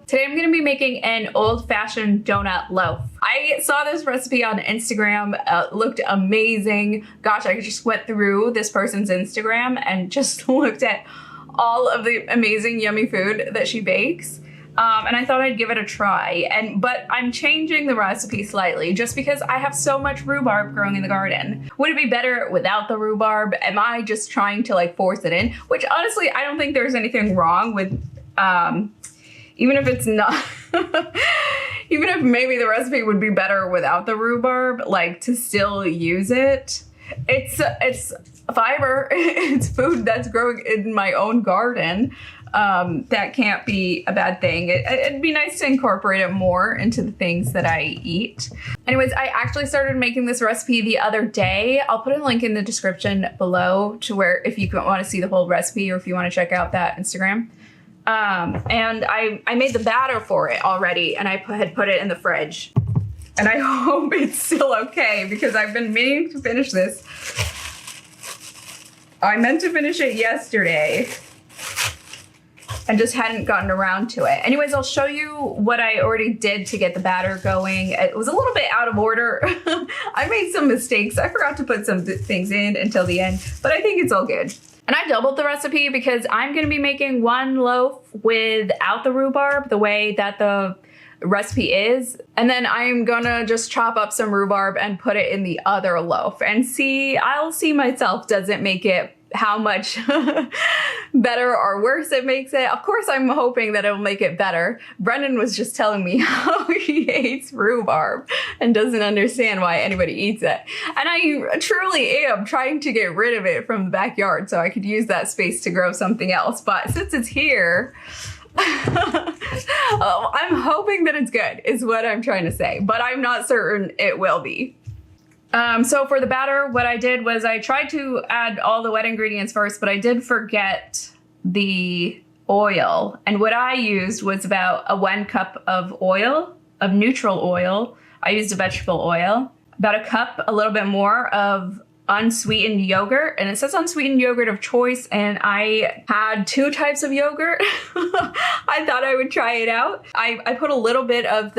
Today I'm gonna be making an old-fashioned donut loaf. I saw this recipe on Instagram, looked amazing. Gosh, I just went through this person's Instagram and just looked at all of the amazing yummy food that she bakes. And I thought I'd give it a try. But I'm changing the recipe slightly just because I have so much rhubarb growing in the garden. Would it be better without the rhubarb? Am I just trying to like force it in? Which honestly, I don't think there's anything wrong with, even if it's not, even if maybe the recipe would be better without the rhubarb, like to still use it. It's fiber, it's food that's growing in my own garden. That can't be a bad thing. It'd be nice to incorporate it more into the things that I eat. Anyways, I actually started making this recipe the other day. I'll put a link in the description below to where if you want to see the whole recipe or if you want to check out that Instagram. And I made the batter for it already and I had put it in the fridge. And I hope it's still okay because I've been meaning to finish this. I meant to finish it yesterday and just hadn't gotten around to it. Anyways, I'll show you what I already did to get the batter going. It was a little bit out of order. I made some mistakes. I forgot to put some things in until the end, but I think it's all good. And I doubled the recipe because I'm gonna be making one loaf without the rhubarb, the way that the recipe is. And then I'm gonna just chop up some rhubarb and put it in the other loaf and I'll see myself, does it make it how much better or worse it makes it. Of course, I'm hoping that it'll make it better. Brendan was just telling me how he hates rhubarb and doesn't understand why anybody eats it. And I truly am trying to get rid of it from the backyard so I could use that space to grow something else. But since it's here, I'm hoping that it's good is what I'm trying to say, but I'm not certain it will be. So for the batter, what I did was I tried to add all the wet ingredients first, but I did forget the oil. And what I used was about a 1 cup of oil, of neutral oil. I used a vegetable oil, about a cup, a little bit more of unsweetened yogurt, and it says unsweetened yogurt of choice, and I had 2 types of yogurt. I thought I would try it out. I put a little bit of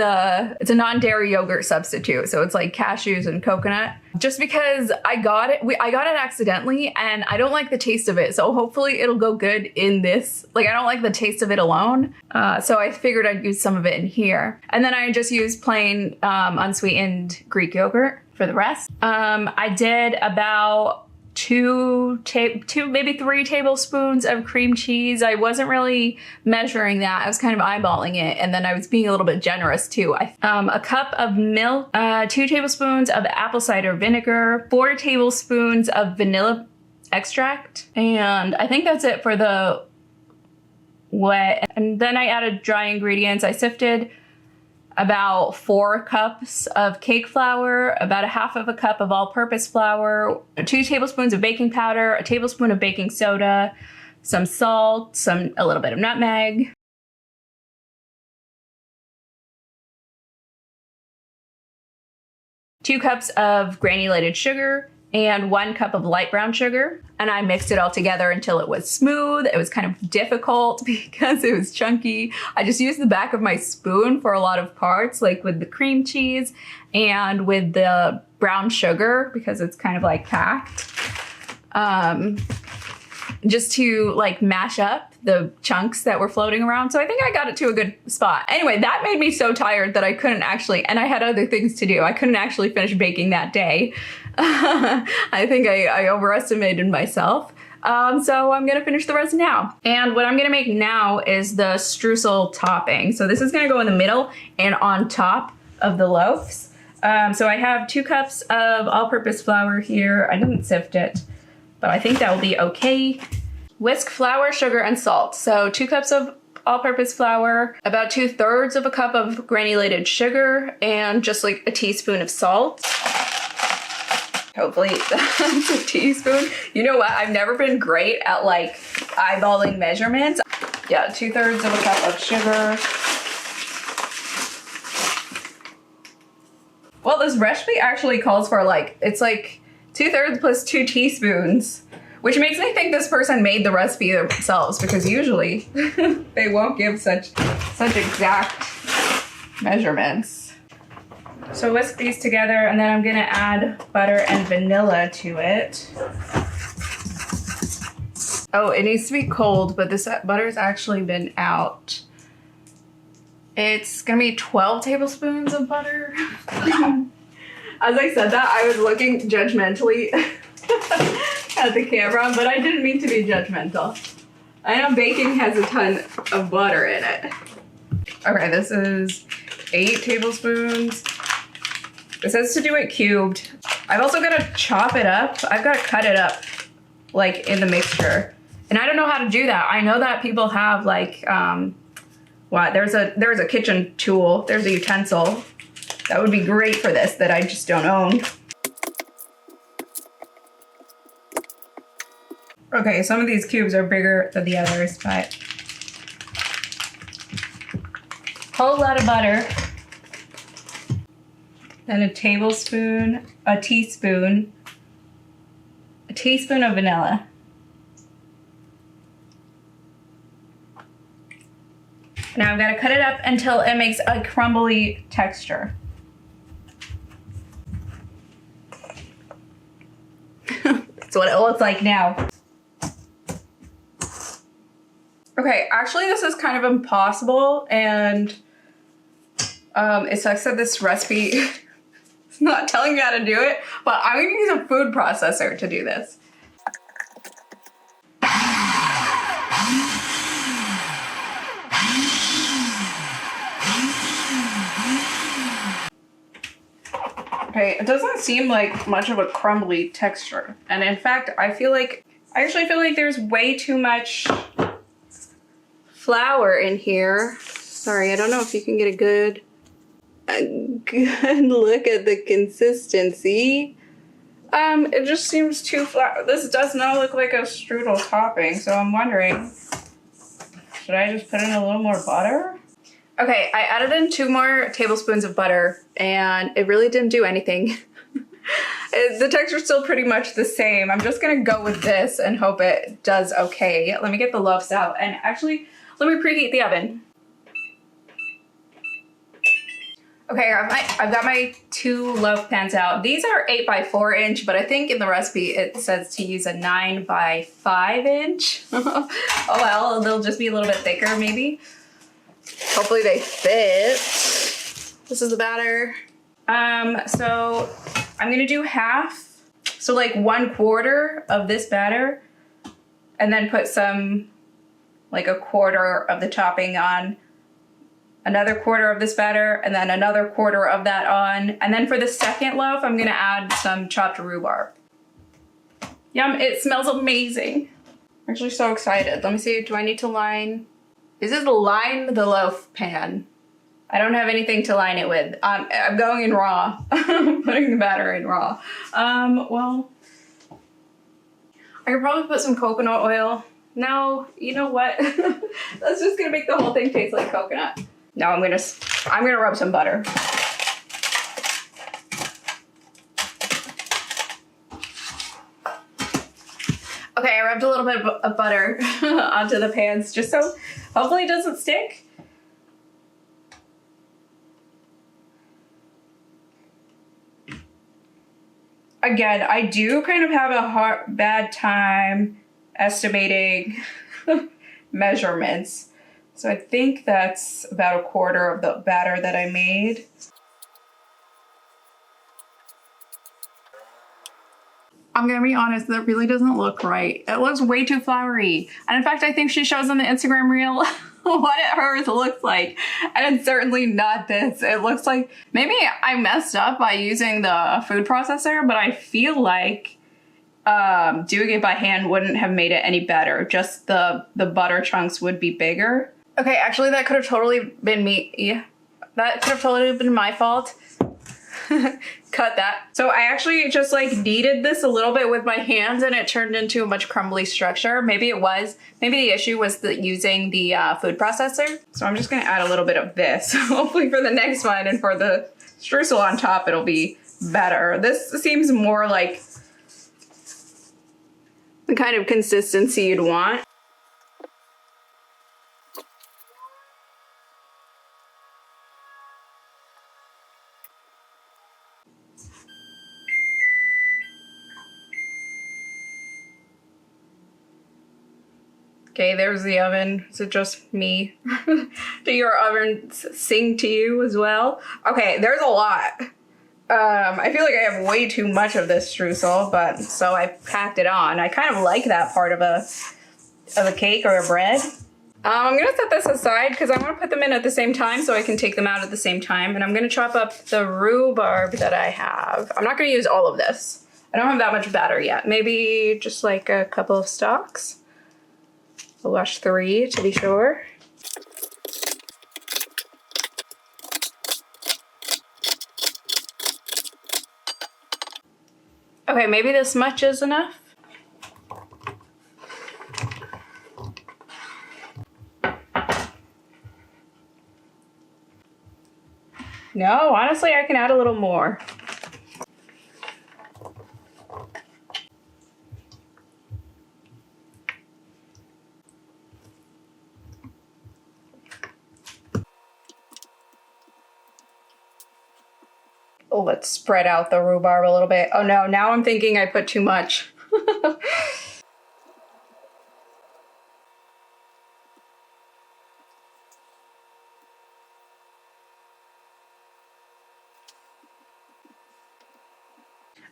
it's a non-dairy yogurt substitute, so it's like cashews and coconut, just because I got it accidentally and I don't like the taste of it, so hopefully it'll go good in this. Like, I don't like the taste of it alone, so I figured I'd use some of it in here. And then I just used plain unsweetened Greek yogurt for the rest. I did about 2, maybe 3 tablespoons of cream cheese. I wasn't really measuring that. I was kind of eyeballing it, and then I was being a little bit generous too. A cup of milk, 2 tablespoons of apple cider vinegar, 4 tablespoons of vanilla extract, and I think that's it for the wet. And then I added dry ingredients. I sifted about 4 cups of cake flour, about 1/2 cup of all-purpose flour, 2 tablespoons of baking powder, a tablespoon of baking soda, some salt, a little bit of nutmeg. Two cups of granulated sugar, and 1 cup of light brown sugar. And I mixed it all together until it was smooth. It was kind of difficult because it was chunky. I just used the back of my spoon for a lot of parts, like with the cream cheese and with the brown sugar because it's kind of like packed. Just to like mash up the chunks that were floating around. So I think I got it to a good spot. Anyway, that made me so tired that I couldn't actually, and I had other things to do. I couldn't actually finish baking that day. I think I overestimated myself. So I'm gonna finish the rest now. And what I'm gonna make now is the streusel topping. So this is gonna go in the middle and on top of the loaves. So I have 2 cups of all-purpose flour here. I didn't sift it, but I think that will be okay. Whisk flour, sugar, and salt. So 2 cups of all-purpose flour, about 2/3 of a cup of granulated sugar, and just like a teaspoon of salt. Hopefully that's a teaspoon. You know what? I've never been great at like eyeballing measurements. Yeah, 2/3 of a cup of sugar. Well, this recipe actually calls for like, it's like 2/3 plus 2 teaspoons, Which makes me think this person made the recipe themselves, because usually they won't give such exact measurements. So whisk these together, and then I'm gonna add butter and vanilla to it. Oh, it needs to be cold, but this butter's actually been out. It's gonna be 12 tablespoons of butter. As I said that, I was looking judgmentally at the camera, but I didn't mean to be judgmental. I know baking has a ton of butter in it. Okay, this is 8 tablespoons. It says to do it cubed. I've also got to chop it up. I've got to cut it up like in the mixture. And I don't know how to do that. I know that people have like, there's a kitchen tool. There's a utensil. That would be great for this that I just don't own. Okay, some of these cubes are bigger than the others, but whole lot of butter. Then a teaspoon of vanilla. Now I've got to cut it up until it makes a crumbly texture. That's what it looks like now. Okay, actually this is kind of impossible, and it sucks that this recipe is not telling you how to do it, but I'm gonna use a food processor to do this. Okay, it doesn't seem like much of a crumbly texture. And in fact, I actually feel like there's way too much flour in here. Sorry, I don't know if you can get a good look at the consistency. It just seems too flour. This does not look like a strudel topping, so I'm wondering, should I just put in a little more butter? Okay, I added in 2 more tablespoons of butter, and it really didn't do anything. The texture's still pretty much the same. I'm just gonna go with this and hope it does okay. Let me get the loaves out, and actually, let me preheat the oven. Okay, I've got my 2 loaf pans out. These are 8 by 4 inch, but I think in the recipe it says to use a 9 by 5 inch. Oh well, they'll just be a little bit thicker maybe. Hopefully they fit. This is the batter. So I'm gonna do half, so like 1/4 of this batter, and then put some, like a quarter of the topping on, another quarter of this batter, and then another quarter of that on. And then for the second loaf, I'm gonna add some chopped rhubarb. Yum, it smells amazing. I'm actually so excited. Let me see, do I need to line? This is line the loaf pan. I don't have anything to line it with. I'm going in raw. I'm putting the batter in raw. Well, I could probably put some coconut oil. No, you know what? That's just gonna make the whole thing taste like coconut. No, I'm gonna rub some butter. Okay, I rubbed a little bit of butter onto the pans just so hopefully it doesn't stick. Again, I do kind of have a bad time estimating measurements. So I think that's about 1/4 of the batter that I made. I'm gonna be honest, that really doesn't look right. It looks way too floury. And in fact, I think she shows on the Instagram reel what hers looks like. And it's certainly not this. It looks like, maybe I messed up by using the food processor, but I feel like doing it by hand wouldn't have made it any better. Just the butter chunks would be bigger. Okay, actually that could have totally been me. Yeah, that could have totally been my fault. Cut that. So I actually just like kneaded this a little bit with my hands and it turned into a much crumbly structure. Maybe the issue was using the food processor. So I'm just gonna add a little bit of this. Hopefully for the next one and for the streusel on top, it'll be better. This seems more like the kind of consistency you'd want. Okay, there's the oven. Is it just me? Do your ovens sing to you as well? Okay, there's a lot. I feel like I have way too much of this streusel, but so I packed it on. I kind of like that part of a cake or a bread. I'm gonna set this aside because I want to put them in at the same time so I can take them out at the same time. And I'm gonna chop up the rhubarb that I have. I'm not gonna use all of this. I don't have that much batter yet. Maybe just like a couple of stalks. I'll wash 3 to be sure. Okay, maybe this much is enough. No, honestly, I can add a little more. Oh, let's spread out the rhubarb a little bit. Oh no, now I'm thinking I put too much.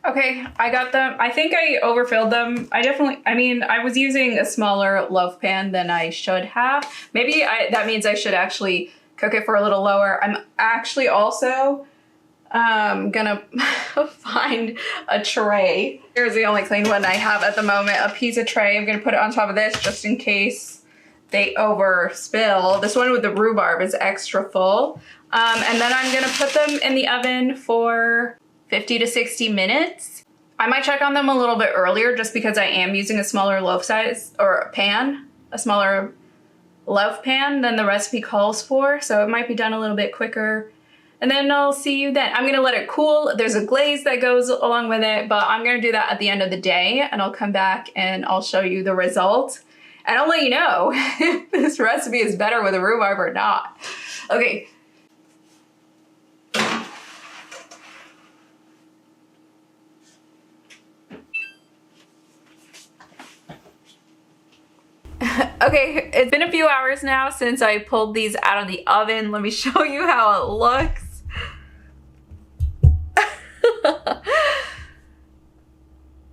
Okay, I got them. I think I overfilled them. I was using a smaller loaf pan than I should have. Maybe that means I should actually cook it for a little lower. I'm actually also gonna find a tray. Here's the only clean one I have at the moment, a pizza tray. I'm gonna put it on top of this just in case they overspill. This one with the rhubarb is extra full. And then I'm gonna put them in the oven for 50 to 60 minutes. I might check on them a little bit earlier just because I am using a smaller loaf size or pan, a smaller loaf pan than the recipe calls for. So it might be done a little bit quicker. And then I'll see you then. I'm gonna let it cool. There's a glaze that goes along with it, but I'm gonna do that at the end of the day and I'll come back and I'll show you the result. And I'll let you know if this recipe is better with a rhubarb or not. Okay. Okay, it's been a few hours now since I pulled these out of the oven. Let me show you how it looks.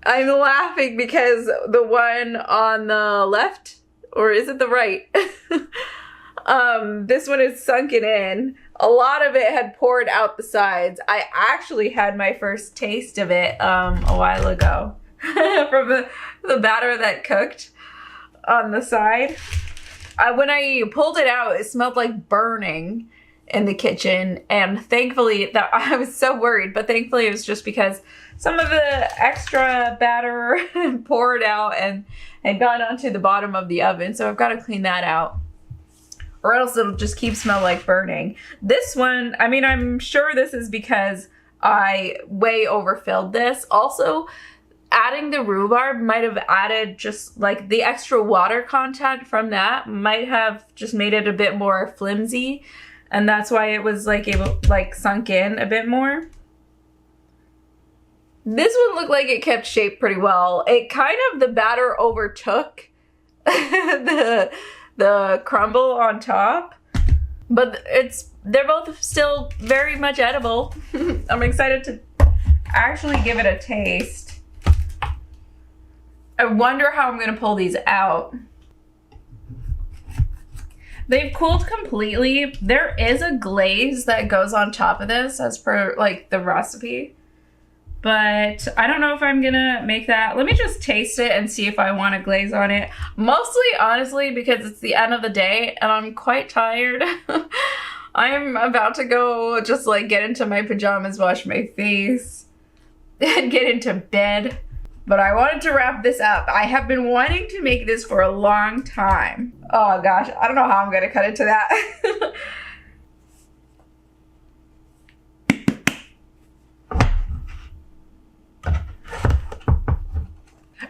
I'm laughing because the one on the left, or is it the right? This one is sunken in. A lot of it had poured out the sides. I actually had my first taste of it a while ago from the batter that cooked on the side. When I pulled it out, it smelled like burning in the kitchen, and thankfully that I was so worried, but thankfully it was just because some of the extra batter poured out and gone onto the bottom of the oven, so I've got to clean that out or else it'll just keep smell like burning. This one, I mean, I'm sure this is because I way overfilled this. Also, adding the rhubarb might have added just like the extra water content from that might have just made it a bit more flimsy, and that's why it was like sunk in a bit more. This one looked like it kept shape pretty well. It kind of, the batter overtook the crumble on top, but they're both still very much edible. I'm excited to actually give it a taste. I wonder how I'm gonna pull these out. They've cooled completely. There is a glaze that goes on top of this as per like the recipe, but I don't know if I'm gonna make that. Let me just taste it and see if I want a glaze on it. Mostly, honestly, because it's the end of the day and I'm quite tired. I'm about to go just like get into my pajamas, wash my face, and get into bed. But I wanted to wrap this up. I have been wanting to make this for a long time. Oh gosh, I don't know how I'm gonna cut into that.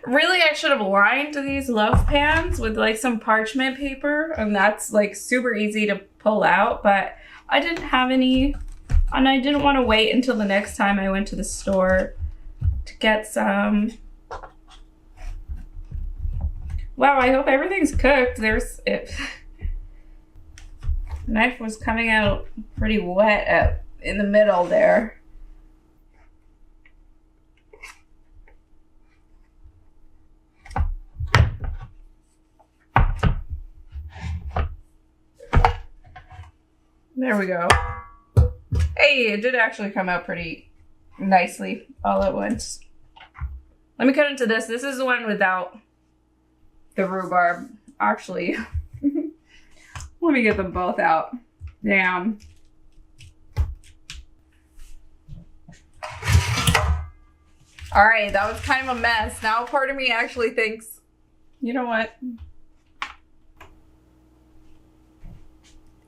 Really, I should have lined these loaf pans with like some parchment paper, and that's like super easy to pull out, but I didn't have any, and I didn't want to wait until the next time I went to the store to get some. Wow, I hope everything's cooked. The knife was coming out pretty wet in the middle there. There we go. Hey, it did actually come out pretty nicely all at once. Let me cut into this. This is the one without the rhubarb. Actually, let me get them both out. Damn. All right, that was kind of a mess. Now part of me actually thinks, you know what?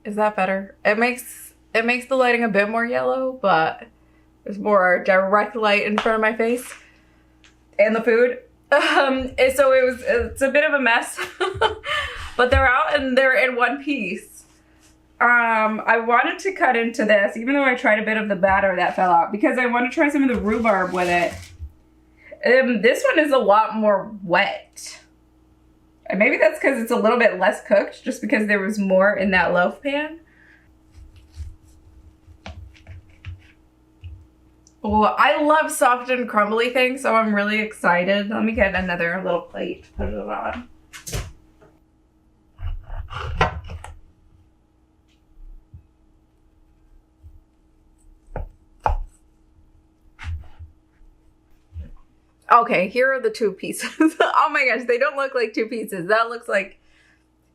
Is that better? It makes the lighting a bit more yellow, but there's more direct light in front of my face and the food. So it's a bit of a mess, but they're out and they're in one piece. I wanted to cut into this, even though I tried a bit of the batter that fell out, because I want to try some of the rhubarb with it. This one is a lot more wet. And maybe that's because it's a little bit less cooked, just because there was more in that loaf pan. Oh, I love soft and crumbly things, so I'm really excited. Let me get another little plate to put it on. Okay, here are the two pieces. Oh my gosh, they don't look like two pieces. That looks like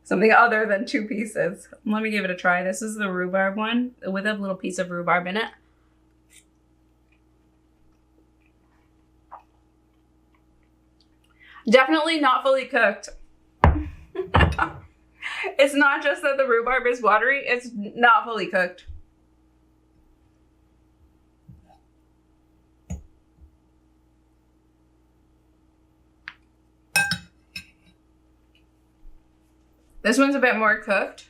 something other than two pieces. Let me give it a try. This is the rhubarb one with a little piece of rhubarb in it. Definitely not fully cooked. It's not just that the rhubarb is watery, it's not fully cooked. This one's a bit more cooked.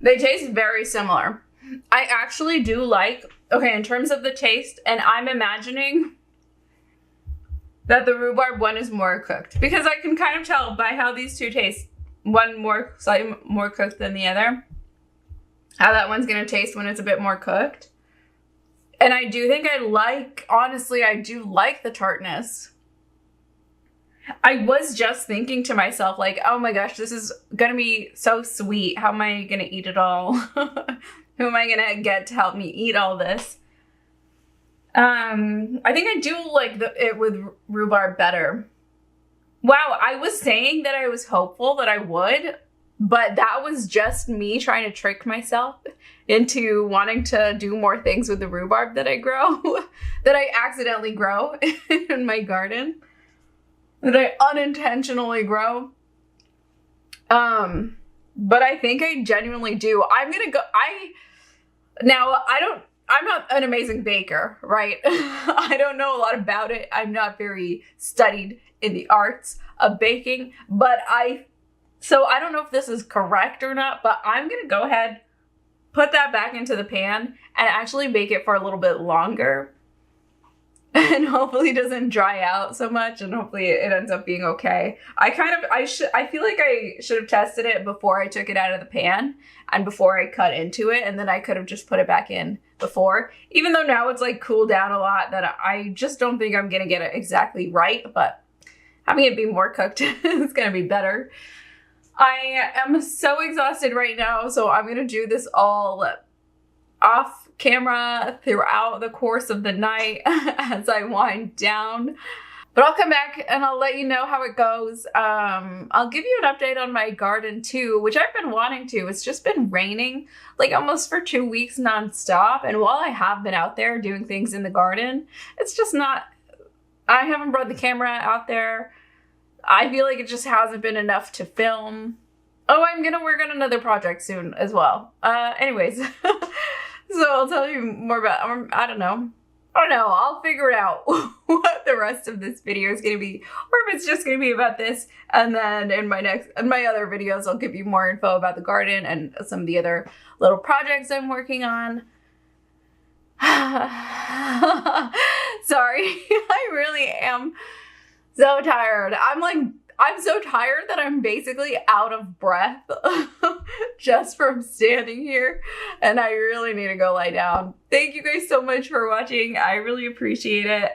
They taste very similar. I actually do like, okay, in terms of the taste, and I'm imagining that the rhubarb one is more cooked, because I can kind of tell by how these two taste, one slightly more cooked than the other, how that one's gonna taste when it's a bit more cooked. And I do think honestly, I do like the tartness. I was just thinking to myself, like, oh my gosh, this is gonna be so sweet. How am I gonna eat it all? Who am I gonna get to help me eat all this? I think I do like it with rhubarb better. Wow, I was saying that I was hopeful that I would, but that was just me trying to trick myself into wanting to do more things with the rhubarb that I grow, that I accidentally grow in my garden, that I unintentionally grow. But I think I genuinely do. I'm not an amazing baker, right? I don't know a lot about it. I'm not very studied in the arts of baking, so I don't know if this is correct or not, but I'm gonna go ahead, put that back into the pan and actually bake it for a little bit longer. And hopefully it doesn't dry out so much, and hopefully it ends up being okay. I feel like I should have tested it before I took it out of the pan and before I cut into it, and then I could have just put it back in before. Even though now it's like cooled down a lot, that I just don't think I'm gonna get it exactly right, but having it be more cooked is gonna be better. I am so exhausted right now, so I'm gonna do this all off camera throughout the course of the night as I wind down. But I'll come back and I'll let you know how it goes. I'll give you an update on my garden too, which I've been wanting to. It's just been raining like almost for 2 weeks nonstop. And while I have been out there doing things in the garden, it's just not, I haven't brought the camera out there. I feel like it just hasn't been enough to film. Oh, I'm gonna work on another project soon as well. Anyways, so I'll tell you more about, I don't know. I don't know, I'll figure out what the rest of this video is gonna be, or if it's just gonna be about this, and then in my other videos I'll give you more info about the garden and some of the other little projects I'm working on. Sorry, I really am so tired. I'm so tired that I'm basically out of breath just from standing here, and I really need to go lie down. Thank you guys so much for watching. I really appreciate it.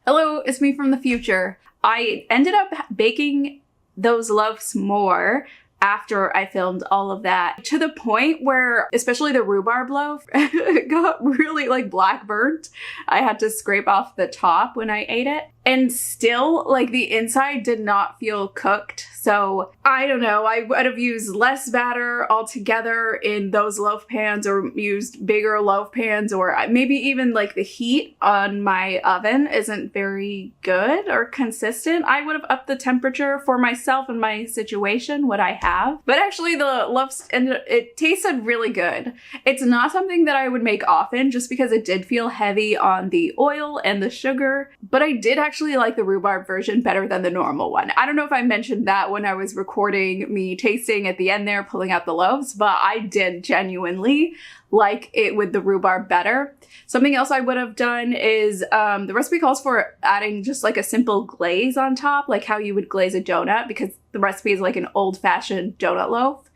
Hello, it's me from the future. I ended up baking those loaves more after I filmed all of that, to the point where, especially the rhubarb loaf, it got really like black burnt. I had to scrape off the top when I ate it. And still, like, the inside did not feel cooked. So I don't know, I would have used less batter altogether in those loaf pans, or used bigger loaf pans, or maybe even like the heat on my oven isn't very good or consistent. I would have upped the temperature for myself and my situation, what I have. But actually the loaves, it tasted really good. It's not something that I would make often just because it did feel heavy on the oil and the sugar, but I did actually like the rhubarb version better than the normal one. I don't know if I mentioned that when I was recording me tasting at the end there, pulling out the loaves, but I did genuinely like it with the rhubarb better. Something else I would have done is, the recipe calls for adding just like a simple glaze on top, like how you would glaze a donut, because the recipe is like an old-fashioned donut loaf.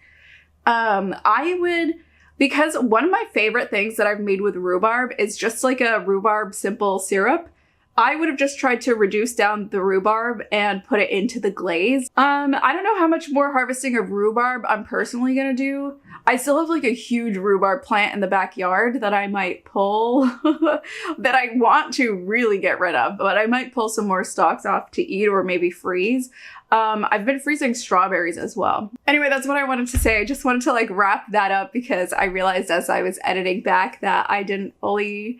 Because one of my favorite things that I've made with rhubarb is just like a rhubarb simple syrup. I would have just tried to reduce down the rhubarb and put it into the glaze. I don't know how much more harvesting of rhubarb I'm personally gonna do. I still have like a huge rhubarb plant in the backyard that I might pull, that I want to really get rid of, but I might pull some more stalks off to eat, or maybe freeze. I've been freezing strawberries as well. Anyway, that's what I wanted to say. I just wanted to like wrap that up because I realized as I was editing back that I didn't fully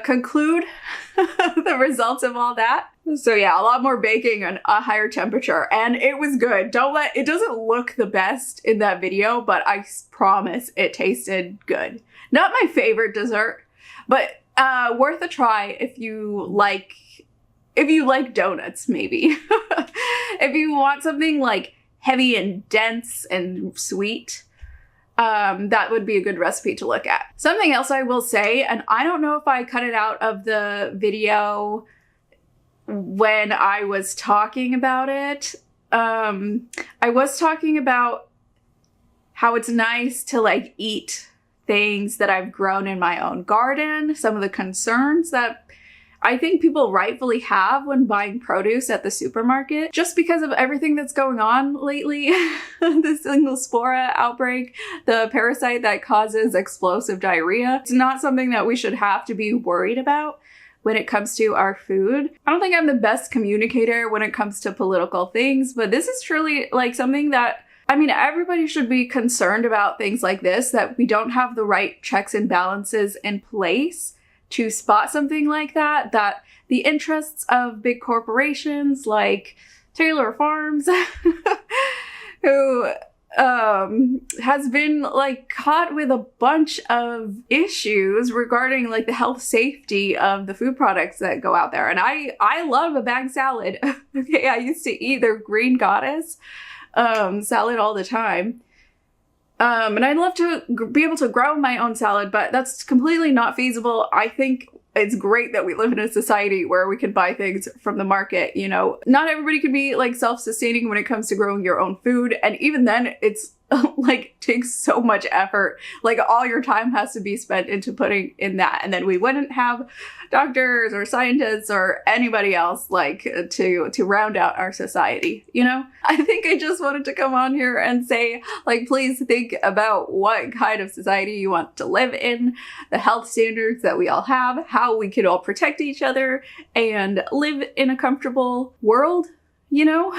conclude the results of all that. So yeah, a lot more baking and a higher temperature, and it was good. It doesn't look the best in that video, but I promise it tasted good. Not my favorite dessert, but worth a try if you like donuts, maybe. If you want something like heavy and dense and sweet, that would be a good recipe to look at. Something else I will say, and I don't know if I cut it out of the video when I was talking about it. I was talking about how it's nice to like eat things that I've grown in my own garden, some of the concerns that I think people rightfully have when buying produce at the supermarket, just because of everything that's going on lately. The single spora outbreak, the parasite that causes explosive diarrhea. It's not something that we should have to be worried about when it comes to our food. I don't think I'm the best communicator when it comes to political things, but this is truly like something that, I mean, everybody should be concerned about things like this, that we don't have the right checks and balances in place to spot something like that, that the interests of big corporations like Taylor Farms, who has been like caught with a bunch of issues regarding like the health safety of the food products that go out there. And I love a bag salad. Okay, I used to eat their Green Goddess salad all the time. And I'd love to be able to grow my own salad, but that's completely not feasible. I think it's great that we live in a society where we can buy things from the market, you know. Not everybody can be like self-sustaining when it comes to growing your own food. And even then, it's like takes so much effort. Like all your time has to be spent into putting in that. And then we wouldn't have doctors or scientists or anybody else like to round out our society, you know? I think I just wanted to come on here and say, like, please think about what kind of society you want to live in, the health standards that we all have, how we can all protect each other and live in a comfortable world, you know?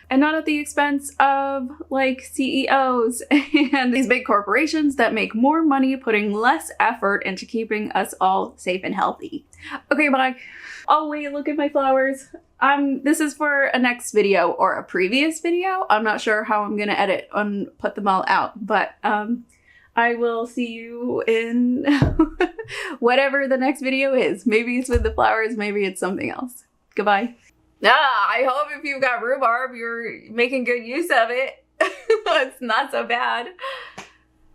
And not at the expense of like CEOs and these big corporations that make more money putting less effort into keeping us all safe and healthy. Okay, bye. Oh wait, look at my flowers. This is for a next video or a previous video. I'm not sure how I'm gonna edit and put them all out, but I will see you in whatever the next video is. Maybe it's with the flowers, maybe it's something else. Goodbye. I hope if you've got rhubarb, you're making good use of it. It's not so bad.